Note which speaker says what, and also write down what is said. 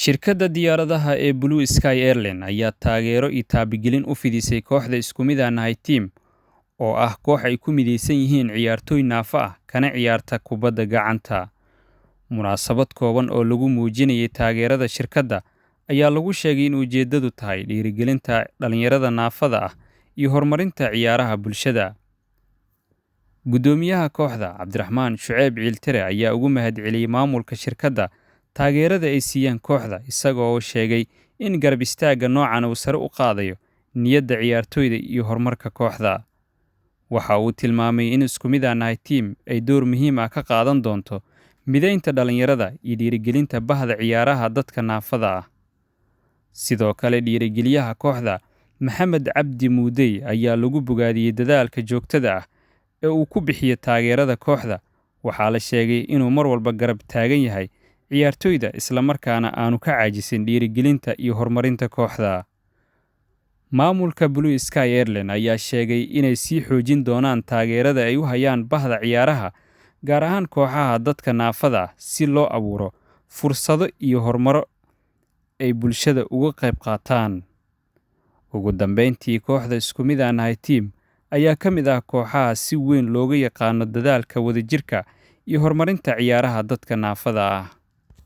Speaker 1: Shirkadda diyaaradaha ee Blue Sky Airlines ayaa taageero iyo taabagelin u fidisay kooxda isku mid ah Night Team, oo ah koox ay ku midaysan yihiin ciyaartoy naafo ah kana ciyaarta kubadda gacanta. Munaasabad kooban oo lagu muujinayay taageerada shirkadda ayaa lagu sheegay in ujeeddadu tahay dhiirigelinta dhalinyarada naafada ah iyo horumarinta ciyaaraha bulshada. Guddoomiyaha kooxda, Cabdiraxmaan Shuceeb Ciiltire, ayaa ugu mahadceliyey maamulka shirkadda taageerada ay siiyeen kooxda, isaga oo sheegay in garab istaagga noocan uu sare u qaadayo niyadda ciyaartoyda iyo horumarka kooxda. Waxa uu tilmaamay in isku mid ah Night Team ay door muhiim ah ka qaadan doonto mideynta dhalinyarada iyo dhiirigelinta bahda ciyaaraha dadka naafada ah. Sidoo kale, dhiirigeliyaha kooxda, Maxamed Cabdi Muudey, ayaa lagu bogaadiyey dadaalka joogtada ah ee uu ku bixiyo taageerada kooxda. Waxaa la sheegay inuu mar walba garab taagan yahay ciyaartoyda, isla markaana aanu ka caajisin dhiirigelinta iyo horumarinta kooxda. Maamulka Blue Sky Airlines ayaa sheegay inay sii xoojin doonaan taageerada ay u hayaan bahda ciyaaraha, gaar ahaan kooxaha dadka naafada ah, si loo abuuro fursado iyo horumaro ay bulshada uga qayb qaataan. Ugu dambeyntii, kooxda isku mid ah Night Team ayaa ka mid ah kooxaha si weyn looga yaqaano dadaalka wadajirka iyo horumarinta ciyaaraha dadka naafada ah.